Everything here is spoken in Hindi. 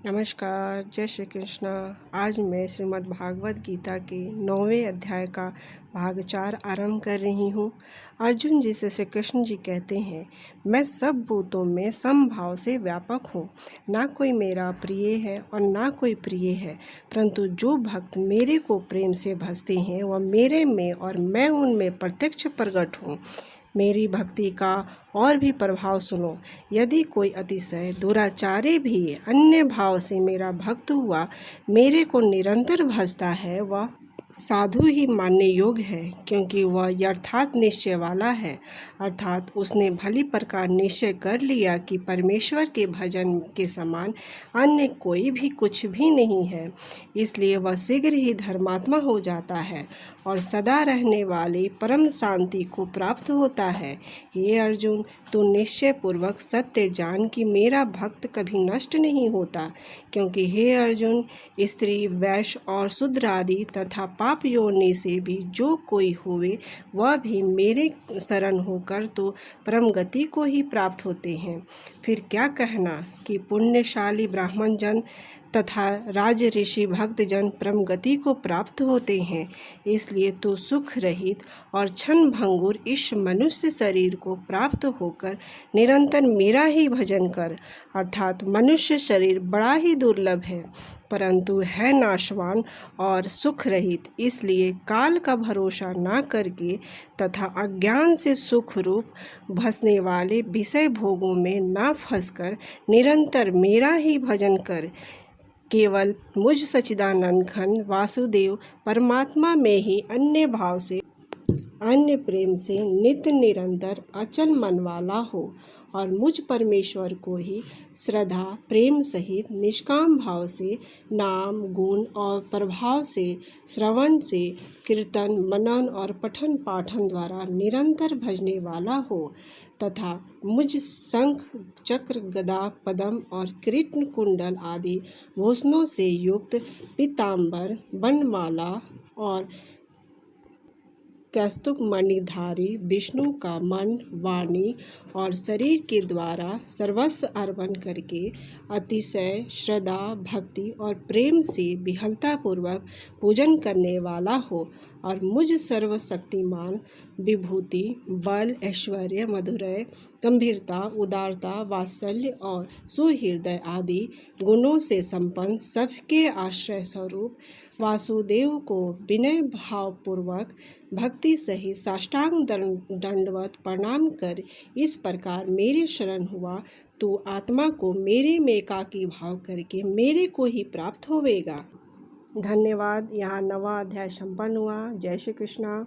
नमस्कार, जय श्री कृष्णा। आज मैं श्रीमद् भागवत गीता के 9वें अध्याय का भाग 4 आरंभ कर रही हूँ। अर्जुन जी से श्री कृष्ण जी कहते हैं, मैं सब भूतों में समभाव से व्यापक हूँ। ना कोई मेरा प्रिय है और ना कोई प्रिय है, परंतु जो भक्त मेरे को प्रेम से भजते हैं वह मेरे में और मैं उनमें प्रत्यक्ष प्रकट हूँ। मेरी भक्ति का और भी प्रभाव सुनो। यदि कोई अतिशय दुराचारी भी अन्य भाव से मेरा भक्त हुआ मेरे को निरंतर भजता है, वह साधु ही मानने योग्य है, क्योंकि वह यथार्थ निश्चय वाला है। अर्थात उसने भली प्रकार निश्चय कर लिया कि परमेश्वर के भजन के समान अन्य कोई भी कुछ भी नहीं है। इसलिए वह शीघ्र ही धर्मात्मा हो जाता है और सदा रहने वाली परम शांति को प्राप्त होता है। हे अर्जुन, तू निश्चय पूर्वक सत्य जान कि मेरा भक्त कभी नष्ट नहीं होता, क्योंकि हे अर्जुन, स्त्री, वैश्य और शूद्र आदि तथा पाप योनि से भी जो कोई होवे वह भी मेरे शरण होकर तो परम गति को ही प्राप्त होते हैं। फिर क्या कहना कि पुण्यशाली ब्राह्मण जन तथा राज ऋषि भक्त जन परम गति को प्राप्त होते हैं। इसलिए तो सुख रहित और क्षण भंगुर इस मनुष्य शरीर को प्राप्त होकर निरंतर मेरा ही भजन कर। अर्थात मनुष्य शरीर बड़ा ही दुर्लभ है, परंतु है नाशवान और सुख रहित। इसलिए काल का भरोसा ना करके तथा अज्ञान से सुख रूप भसने वाले विषय भोगों में ना फंसकर निरंतर मेरा ही भजन कर। केवल मुझ सच्चिदानंद घन वासुदेव परमात्मा में ही अन्य भाव से, अन्य प्रेम से नित्य निरंतर अचल मन वाला हो और मुझ परमेश्वर को ही श्रद्धा प्रेम सहित निष्काम भाव से नाम गुण और प्रभाव से श्रवण से कीर्तन मनन और पठन पाठन द्वारा निरंतर भजने वाला हो तथा मुझ शंख चक्र गदा पद्म और कृष्ण कुंडल आदि भूषणों से युक्त पीताम्बर वनमाला और कौस्तुभ मणिधारी विष्णु का मन वाणी और शरीर के द्वारा सर्वस्व अर्पण करके अतिशय श्रद्धा भक्ति और प्रेम से विहलतापूर्वक पूजन करने वाला हो और मुझ सर्वशक्तिमान विभूति बल ऐश्वर्य मधुरय गंभीरता उदारता वात्सल्य और सुहृदय आदि गुणों से संपन्न सबके आश्रय स्वरूप वासुदेव को विनय भावपूर्वक भक्ति सहित साष्टांग दंडवत प्रणाम कर इस प्रकार मेरे शरण हुआ तो आत्मा को मेरे में एकाकी भाव करके मेरे को ही प्राप्त होवेगा। धन्यवाद। यहाँ 9वां अध्याय संपन्न हुआ। जय श्री कृष्णा।